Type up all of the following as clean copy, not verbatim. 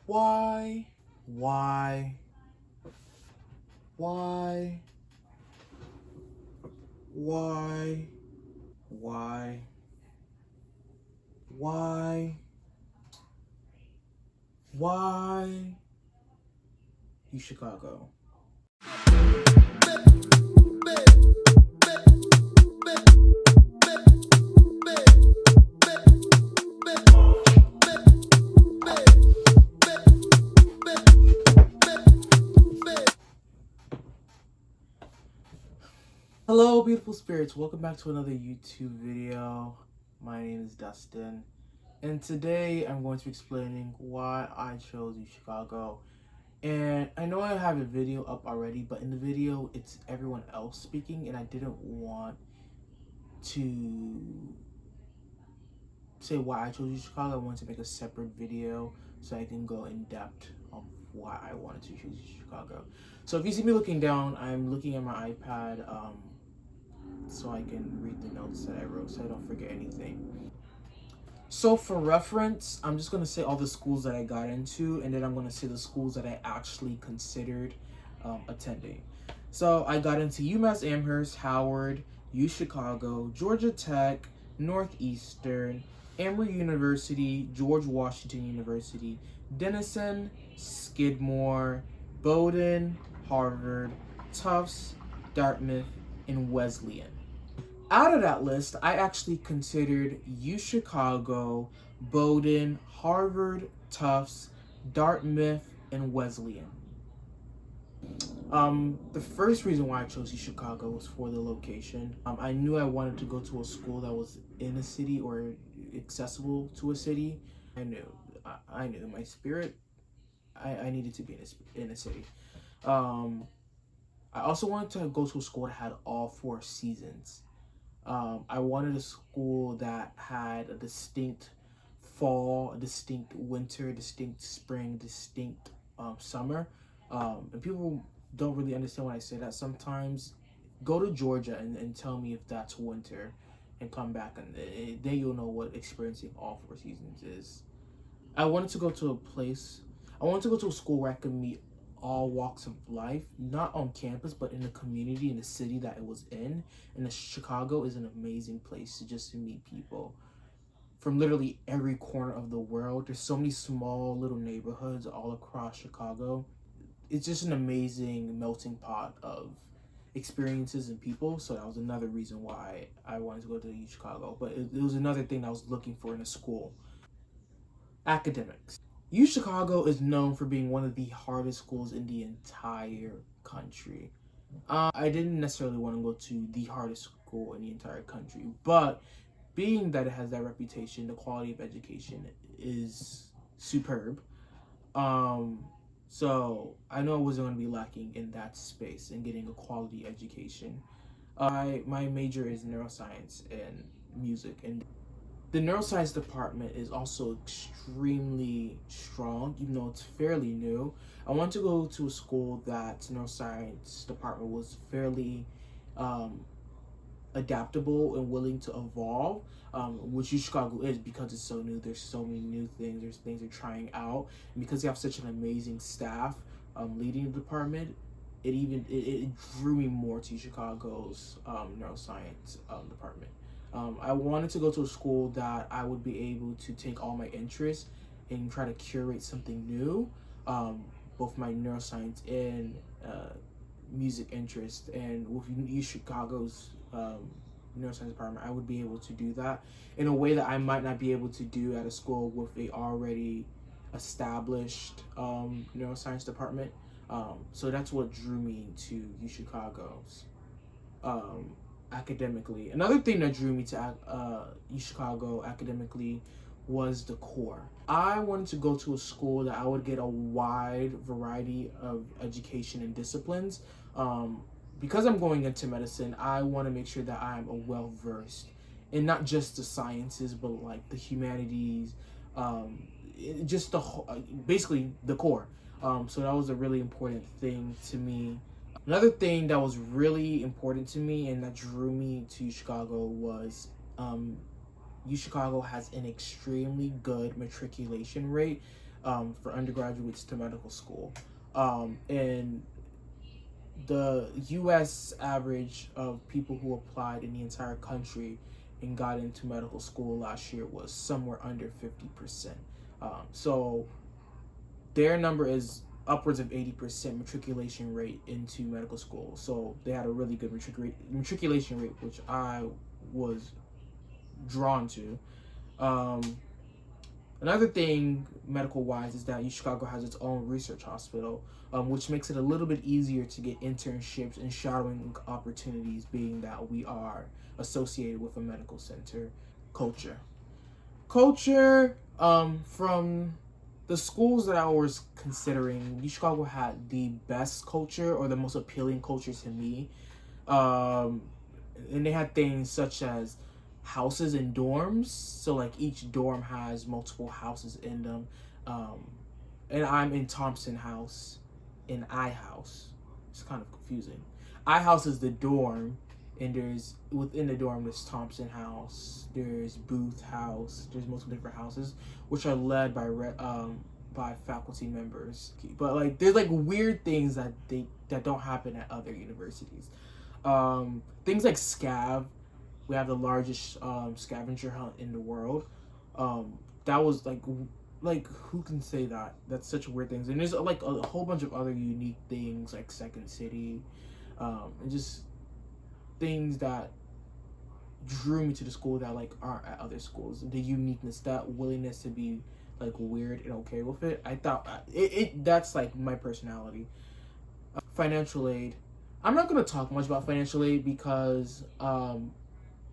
Why, why, why, why, why, why, UChicago? Hello, beautiful spirits. Welcome back to another YouTube video. My name is Destin, and today I'm going to be explaining why I chose UChicago. And I know I have a video up already, but in the video it's everyone else speaking, and I didn't want to say why I chose UChicago. I wanted to make a separate video so I can go in depth of why I wanted to choose UChicago. So if you see me looking down, I'm looking at my iPad so I can read the notes that I wrote so I don't forget anything. So for reference, I'm just going to say all the schools that I got into, and then I'm going to say the schools that I actually considered attending. So I got into UMass Amherst, Howard, UChicago, Georgia Tech, Northeastern, Emory University, George Washington University, Denison, Skidmore, Bowdoin, Harvard, Tufts, Dartmouth, and Wesleyan. Out of that list, I actually considered UChicago, Bowdoin, Harvard, Tufts, Dartmouth, and Wesleyan. The first reason why I chose UChicago was for the location. I knew I wanted to go to a school that was in a city or accessible to a city. I knew in my spirit, I needed to be in a city. I also wanted to go to a school that had all 4 seasons. I wanted a school that had a distinct fall, a distinct winter, distinct spring, distinct summer. And people don't really understand when I say that sometimes. Go to Georgia and tell me if that's winter and come back, and then you'll know what experiencing all 4 seasons is. I wanted to go to a school where I could meet all walks of life, not on campus, but in the community, in the city that it was in. And Chicago is an amazing place to meet people from literally every corner of the world. There's so many small little neighborhoods all across Chicago. It's just an amazing melting pot of experiences and people. So that was another reason why I wanted to go to UChicago. But it was another thing I was looking for in a school. Academics. UChicago is known for being one of the hardest schools in the entire country. I didn't necessarily want to go to the hardest school in the entire country, but being that it has that reputation, the quality of education is superb. So I know I wasn't going to be lacking in that space and getting a quality education. My major is neuroscience and music, and the neuroscience department is also extremely strong, even though it's fairly new. I want to go to a school that neuroscience department was fairly adaptable and willing to evolve, which UChicago is because it's so new. There's so many new things. There's things they're trying out, and because they have such an amazing staff leading the department, it drew me more to Chicago's neuroscience department. I wanted to go to a school that I would be able to take all my interests and try to curate something new, both my neuroscience and music interest. And with UChicago's neuroscience department, I would be able to do that in a way that I might not be able to do at a school with a already established neuroscience department. So that's what drew me to UChicago's. Academically. Another thing that drew me to UChicago academically was the core. I wanted to go to a school that I would get a wide variety of education and disciplines. Because I'm going into medicine, I want to make sure that I'm well-versed in not just the sciences, but like the humanities, just basically the core. So that was a really important thing to me. Another thing that was really important to me and that drew me to Chicago was UChicago has an extremely good matriculation rate. for undergraduates to medical school. And the U.S. average of people who applied in the entire country and got into medical school last year was somewhere under 50%. So their number is upwards of 80% matriculation rate into medical school. So they had a really good matriculation rate, which I was drawn to. Another thing medical-wise is that UChicago has its own research hospital, which makes it a little bit easier to get internships and shadowing opportunities, being that we are associated with a medical center. Culture, from the schools that I was considering, UChicago had the best culture, or the most appealing culture to me. And they had things such as houses and dorms. So like each dorm has multiple houses in them. And I'm in Thompson House, in I House. It's kind of confusing. I House is the dorm, and there's within the dorm there's Thompson House, there's Booth House, there's multiple different houses, which are led by faculty members. But like there's like weird things that don't happen at other universities. Things like scav. We have the largest scavenger hunt in the world. That was like who can say that? That's such weird things. And there's like a whole bunch of other unique things like Second City, and just things that drew me to the school that like aren't at other schools. The uniqueness, that willingness to be like weird and okay with it. I thought that's like my personality. Financial aid. I'm not gonna talk much about financial aid because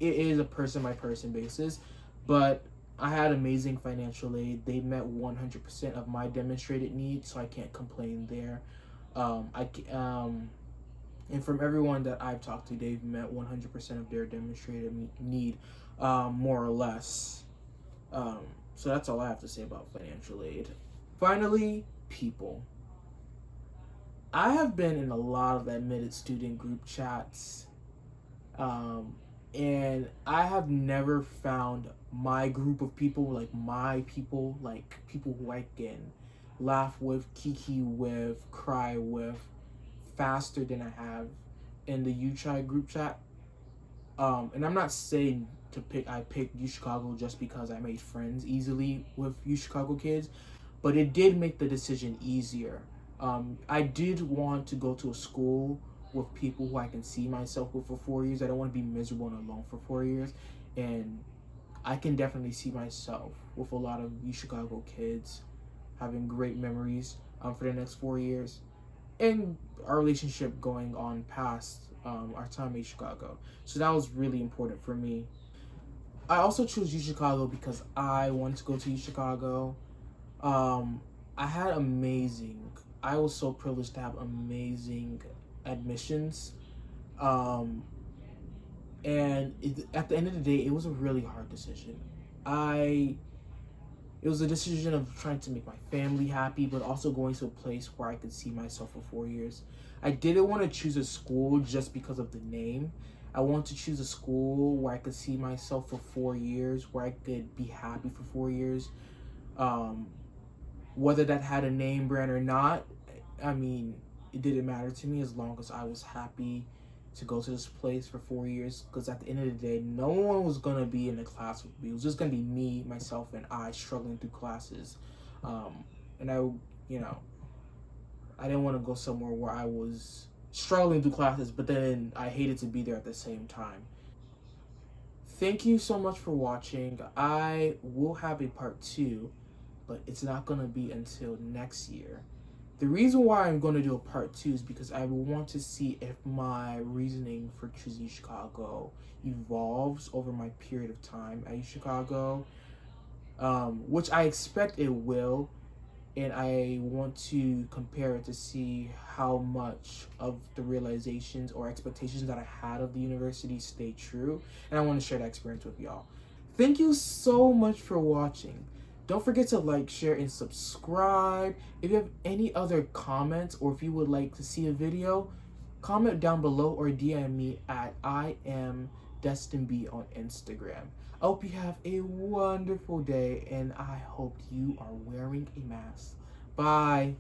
it is a person by person basis, but I had amazing financial aid. They met 100% of my demonstrated needs, so I can't complain there. And from everyone that I've talked to, they've met 100% of their demonstrated need, more or less. So that's all I have to say about financial aid. Finally, people. I have been in a lot of admitted student group chats, and I have never found my group of people, like people who I can laugh with, kiki with, cry with, faster than I have in the Uchi group chat. And I'm not saying I picked UChicago just because I made friends easily with UChicago kids, but it did make the decision easier. I did want to go to a school with people who I can see myself with for 4 years. I don't want to be miserable and alone for 4 years. And I can definitely see myself with a lot of UChicago kids having great memories for the next 4 years. And our relationship going on past our time in Chicago. So that was really important for me. I also chose UChicago because I wanted to go to UChicago. I was so privileged to have amazing admissions. And at the end of the day, it was a really hard decision. It was a decision of trying to make my family happy, but also going to a place where I could see myself for 4 years. I didn't want to choose a school just because of the name. I wanted to choose a school where I could see myself for 4 years, where I could be happy for 4 years. Whether that had a name brand or not, I mean, it didn't matter to me as long as I was happy to go to this place for 4 years, because at the end of the day, no one was going to be in the class with me. It was just going to be me, myself, and I struggling through classes. And I didn't want to go somewhere where I was struggling through classes, but then I hated to be there at the same time. Thank you so much for watching. I will have a part 2, but it's not going to be until next year. The reason why I'm going to do a part 2 is because I want to see if my reasoning for choosing Chicago evolves over my period of time at Chicago, which I expect it will, and I want to compare it to see how much of the realizations or expectations that I had of the university stay true, and I want to share that experience with y'all. Thank you so much for watching. Don't forget to like, share, and subscribe. If you have any other comments or if you would like to see a video, comment down below or DM me at I am Destin B on Instagram. I hope you have a wonderful day, and I hope you are wearing a mask. Bye.